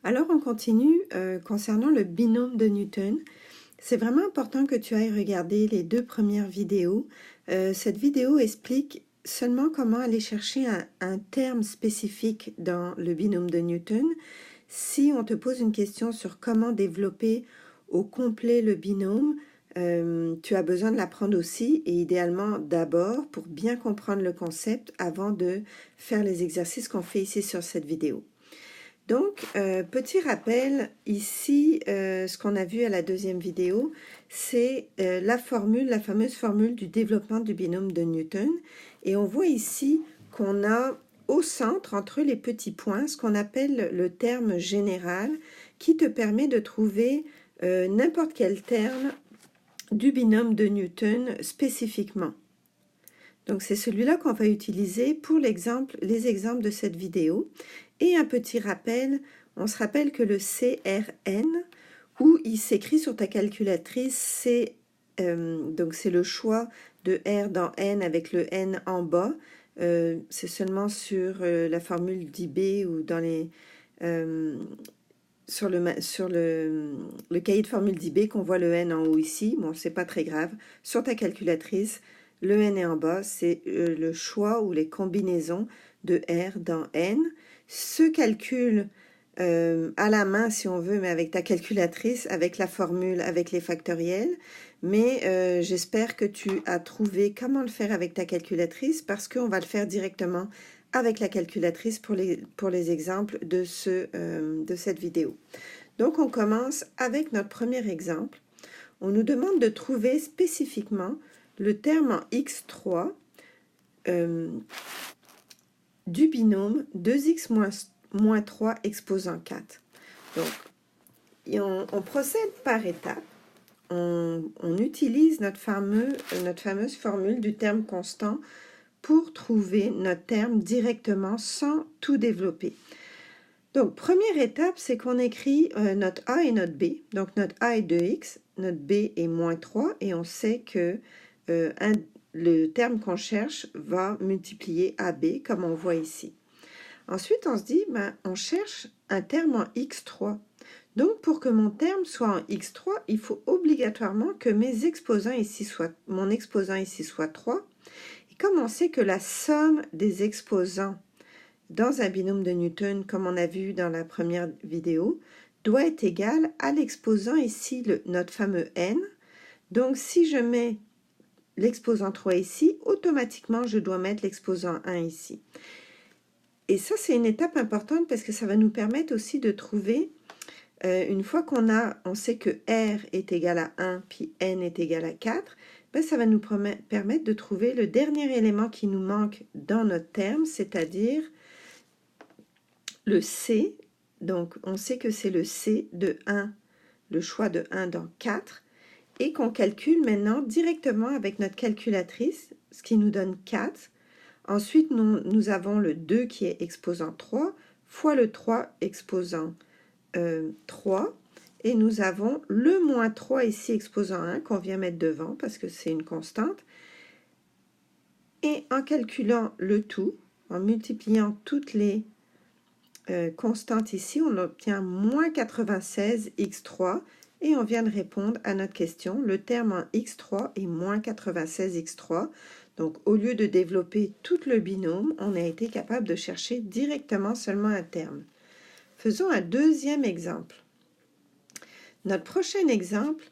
Alors on continue concernant le binôme de Newton. C'est vraiment important que tu ailles regarder les deux premières vidéos. Cette vidéo explique seulement comment aller chercher un terme spécifique dans le binôme de Newton. Si on te pose une question sur comment développer au complet le binôme, tu as besoin de l'apprendre aussi et idéalement d'abord pour bien comprendre le concept avant de faire les exercices qu'on fait ici sur cette vidéo. Donc, petit rappel, ici, ce qu'on a vu à la deuxième vidéo, c'est la fameuse formule du développement du binôme de Newton. Et on voit ici qu'on a au centre, entre les petits points, ce qu'on appelle le terme général, qui te permet de trouver n'importe quel terme du binôme de Newton spécifiquement. Donc, c'est celui-là qu'on va utiliser pour les exemples de cette vidéo. Et un petit rappel, on se rappelle que le CRN, où il s'écrit sur ta calculatrice, donc c'est le choix de R dans N avec le N en bas. C'est seulement sur la formule d'IB ou dans les... sur le cahier de formule d'IB qu'on voit le N en haut ici. Bon, c'est pas très grave. Sur ta calculatrice, le N est en bas, c'est le choix ou les combinaisons de R dans N. Ce calcul à la main, si on veut, mais avec ta calculatrice, avec la formule, avec les factoriels. Mais j'espère que tu as trouvé comment le faire avec ta calculatrice parce qu'on va le faire directement avec la calculatrice pour les exemples de cette vidéo. Donc, on commence avec notre premier exemple. On nous demande de trouver spécifiquement le terme en x3 du binôme 2x moins 3 exposant 4. Donc, on procède par étapes. On utilise notre fameuse formule du terme constant pour trouver notre terme directement sans tout développer. Donc, première étape, c'est qu'on écrit notre A et notre B. Donc, notre A est 2x, notre B est moins 3, et on sait que le terme qu'on cherche va multiplier AB, comme on voit ici. Ensuite, on se dit, on cherche un terme en x3. Donc, pour que mon terme soit en x3, il faut obligatoirement que mon exposant ici soit 3. Et comme on sait que la somme des exposants dans un binôme de Newton, comme on a vu dans la première vidéo, doit être égale à l'exposant ici, notre fameux n. Donc, si je mets l'exposant 3 ici, automatiquement, je dois mettre l'exposant 1 ici. Et ça, c'est une étape importante parce que ça va nous permettre aussi de trouver, une fois on sait que R est égal à 1, puis N est égal à 4, ça va nous permettre de trouver le dernier élément qui nous manque dans notre terme, c'est-à-dire le C. Donc, on sait que c'est le C de 1, le choix de 1 dans 4, et qu'on calcule maintenant directement avec notre calculatrice, ce qui nous donne 4. Ensuite, nous avons le 2 qui est exposant 3, fois le 3 exposant 3, et nous avons le moins 3 ici exposant 1 qu'on vient mettre devant parce que c'est une constante. Et en calculant le tout, en multipliant toutes les constantes ici, on obtient moins 96 x3 et on vient de répondre à notre question. Le terme en x3 est moins 96 x3. Donc, au lieu de développer tout le binôme, on a été capable de chercher directement seulement un terme. Faisons un deuxième exemple. Notre prochain exemple,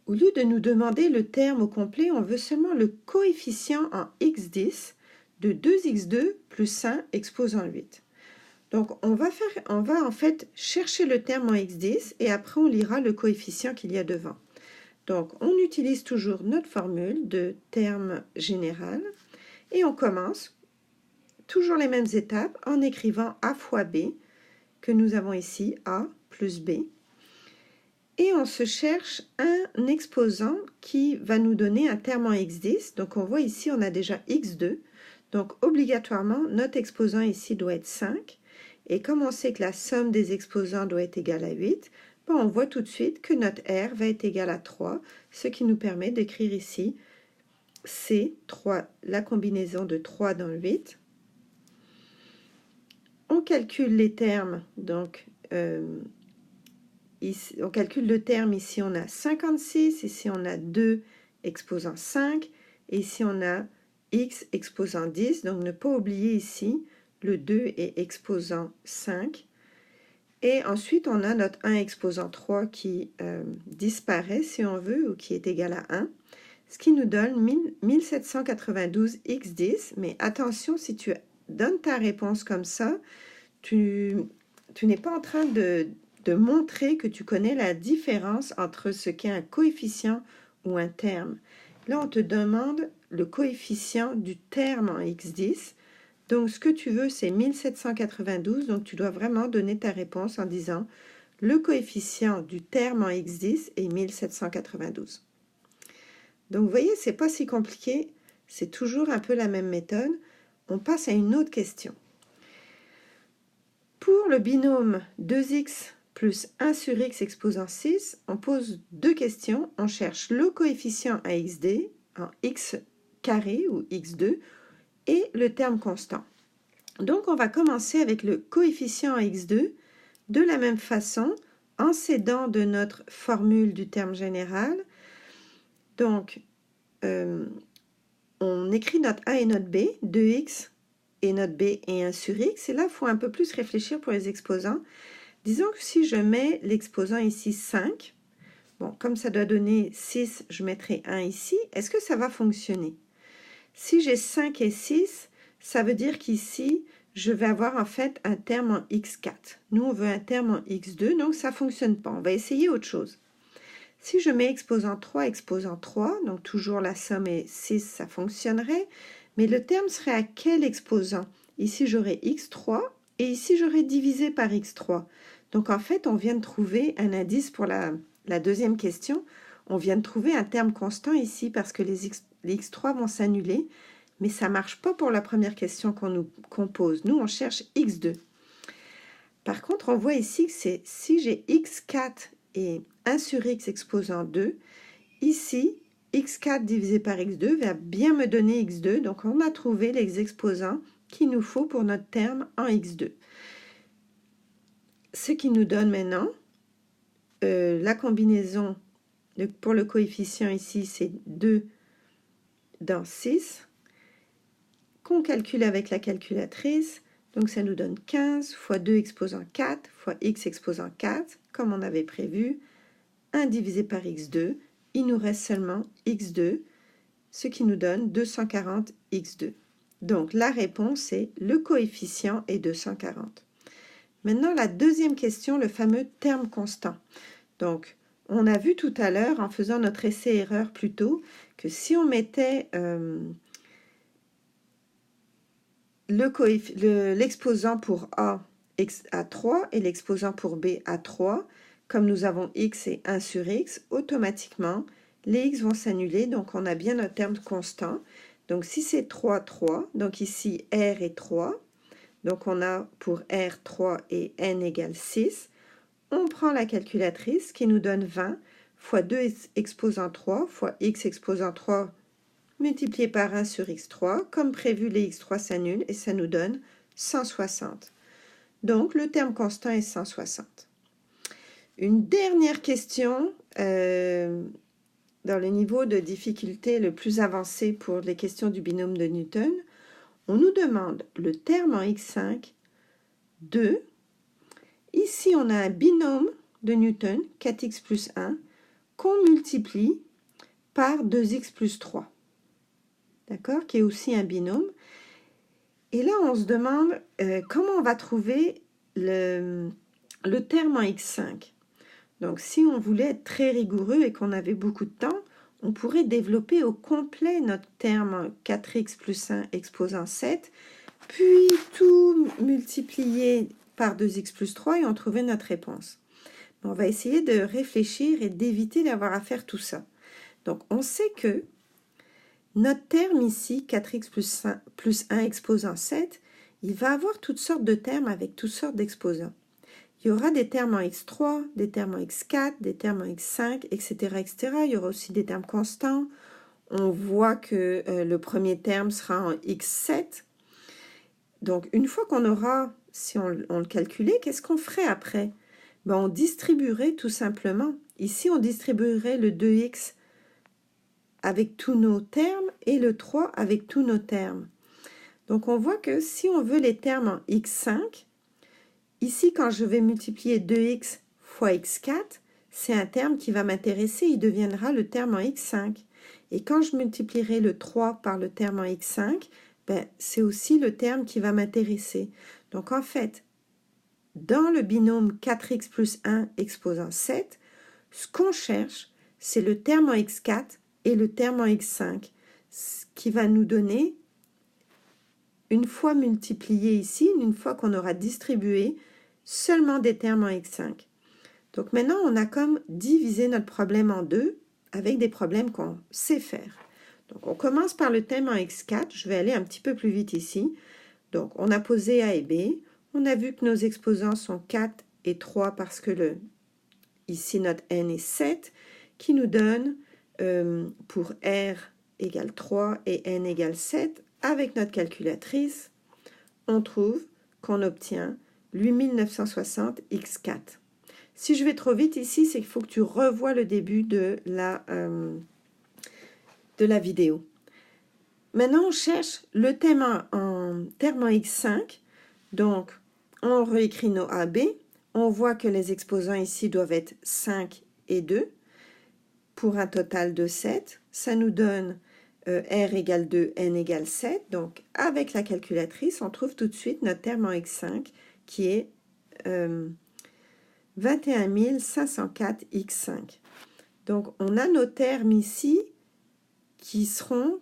au lieu de nous demander le terme au complet, on veut seulement le coefficient en x10 de 2x2 plus 1 exposant 8. Donc, on va en fait chercher le terme en x10 et après on lira le coefficient qu'il y a devant. Donc, on utilise toujours notre formule de terme général et on commence toujours les mêmes étapes en écrivant A fois B, que nous avons ici A plus B. Et on se cherche un exposant qui va nous donner un terme en x10. Donc, on voit ici, on a déjà x2. Donc, obligatoirement, notre exposant ici doit être 5. Et comme on sait que la somme des exposants doit être égale à 8, on voit tout de suite que notre R va être égal à 3, ce qui nous permet d'écrire ici C3, la combinaison de 3 dans le 8. On calcule les termes, donc ici, on calcule le terme, ici on a 56, ici on a 2 exposant 5, et ici on a x exposant 10, donc ne pas oublier ici, le 2 est exposant 5, et ensuite on a notre 1 exposant 3 qui disparaît si on veut, ou qui est égal à 1, ce qui nous donne 1792 x10, mais attention, si tu donnes ta réponse comme ça, tu n'es pas en train de montrer que tu connais la différence entre ce qu'est un coefficient ou un terme. Là, on te demande le coefficient du terme en x10. Donc, ce que tu veux, c'est 1792. Donc, tu dois vraiment donner ta réponse en disant le coefficient du terme en x10 est 1792. Donc, vous voyez, c'est pas si compliqué. C'est toujours un peu la même méthode. On passe à une autre question. Pour le binôme 2x plus 1 sur x exposant 6, on pose deux questions. On cherche le coefficient à xd en x carré ou x2 et le terme constant. Donc, on va commencer avec le coefficient à x2 de la même façon en s'aidant de notre formule du terme général. Donc, on écrit notre a et notre b, 2x et notre b et 1 sur x. Et là, il faut un peu plus réfléchir pour les exposants. Disons que si je mets l'exposant ici 5, bon, comme ça doit donner 6, je mettrai 1 ici. Est-ce que ça va fonctionner? Si j'ai 5 et 6, ça veut dire qu'ici, je vais avoir en fait un terme en x4. Nous, on veut un terme en x2, donc ça ne fonctionne pas. On va essayer autre chose. Si je mets exposant 3, donc toujours la somme est 6, ça fonctionnerait. Mais le terme serait à quel exposant? Ici, j'aurais x3 et ici, j'aurais divisé par x3. Donc, en fait, on vient de trouver un indice pour la deuxième question. On vient de trouver un terme constant ici parce que les x3 vont s'annuler. Mais ça ne marche pas pour la première question qu'on pose. Nous, on cherche x2. Par contre, on voit ici que c'est si j'ai x4 et 1 sur x exposant 2, ici, x4 divisé par x2 va bien me donner x2. Donc, on a trouvé les exposants qu'il nous faut pour notre terme en x2. Ce qui nous donne maintenant la combinaison pour le coefficient ici, c'est 2 dans 6, qu'on calcule avec la calculatrice. Donc, ça nous donne 15 fois 2 exposant 4 fois x exposant 4, comme on avait prévu. 1 divisé par x2, il nous reste seulement x2, ce qui nous donne 240 x2. Donc, la réponse est le coefficient est 240. Maintenant, la deuxième question, le fameux terme constant. Donc, on a vu tout à l'heure, en faisant notre essai-erreur plus tôt, que si on mettait l'exposant pour A à 3 et l'exposant pour B à 3, comme nous avons x et 1 sur x, automatiquement, les x vont s'annuler, donc on a bien notre terme constant. Donc, si c'est 3, 3, donc ici, R est 3, donc on a pour R 3 et N égale 6. On prend la calculatrice qui nous donne 20 fois 2 exposant 3 fois x exposant 3 multiplié par 1 sur x3. Comme prévu, les x3 s'annulent et ça nous donne 160. Donc, le terme constant est 160. Une dernière question dans le niveau de difficulté le plus avancé pour les questions du binôme de Newton. On nous demande le terme en x5, 2. Ici, on a un binôme de Newton, 4x plus 1, qu'on multiplie par 2x plus 3. D'accord? Qui est aussi un binôme. Et là, on se demande comment on va trouver le terme en x5. Donc, si on voulait être très rigoureux et qu'on avait beaucoup de temps, on pourrait développer au complet notre terme 4x plus 1 exposant 7, puis tout multiplier par 2x plus 3 et on trouvait notre réponse. On va essayer de réfléchir et d'éviter d'avoir à faire tout ça. Donc, on sait que notre terme ici, 4x plus 1 exposant 7, il va avoir toutes sortes de termes avec toutes sortes d'exposants. Il y aura des termes en x3, des termes en x4, des termes en x5, etc., etc. Il y aura aussi des termes constants. On voit que le premier terme sera en x7. Donc, une fois qu'on aura si on le calculait, qu'est-ce qu'on ferait après? Ben, on distribuerait tout simplement. Ici, on distribuerait le 2x avec tous nos termes et le 3 avec tous nos termes. Donc, on voit que si on veut les termes en x5, ici, quand je vais multiplier 2x fois x4, c'est un terme qui va m'intéresser, il deviendra le terme en x5. Et quand je multiplierai le 3 par le terme en x5, ben, c'est aussi le terme qui va m'intéresser. Donc, en fait, dans le binôme 4x plus 1 exposant 7, ce qu'on cherche, c'est le terme en x4 et le terme en x5, ce qui va nous donner, une fois multiplié ici, une fois qu'on aura distribué, seulement des termes en x5. Donc maintenant, on a comme divisé notre problème en deux avec des problèmes qu'on sait faire. Donc on commence par le terme en x4. Je vais aller un petit peu plus vite ici. Donc on a posé A et B. On a vu que nos exposants sont 4 et 3 parce que ici notre n est 7, qui nous donne pour R égale 3 et n égale 7, avec notre calculatrice, on trouve qu'on obtient 8960 x4. Si je vais trop vite ici, c'est qu'il faut que tu revoies le début de la vidéo. Maintenant, on cherche le thème en terme en x5. Donc, on réécrit nos AB. On voit que les exposants ici doivent être 5 et 2 pour un total de 7. Ça nous donne R égale 2, N égale 7. Donc, avec la calculatrice, on trouve tout de suite notre terme en x5 qui est 21 504 x5. Donc, on a nos termes ici qui seront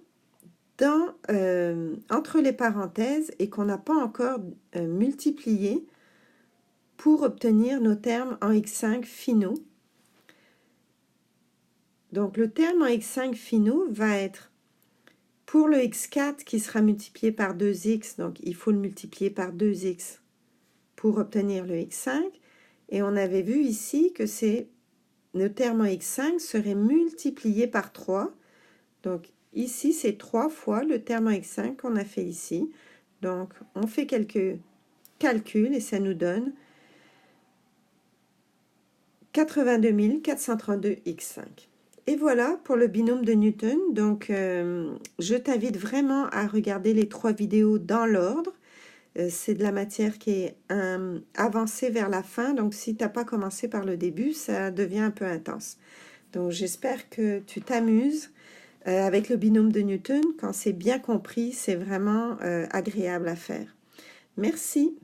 entre les parenthèses et qu'on n'a pas encore multiplié pour obtenir nos termes en x5 finaux. Donc, le terme en x5 finaux va être pour le x4 qui sera multiplié par 2x, donc il faut le multiplier par 2x pour obtenir le x5. Et on avait vu ici que le terme en x5 serait multiplié par 3. Donc, ici, c'est 3 fois le terme en x5 qu'on a fait ici. Donc, on fait quelques calculs et ça nous donne 82 432 x5. Et voilà pour le binôme de Newton. Donc, je t'invite vraiment à regarder les 3 vidéos dans l'ordre. C'est de la matière qui est avancée vers la fin. Donc, si tu n'as pas commencé par le début, ça devient un peu intense. Donc, j'espère que tu t'amuses. Avec le binôme de Newton, quand c'est bien compris, c'est vraiment agréable à faire. Merci.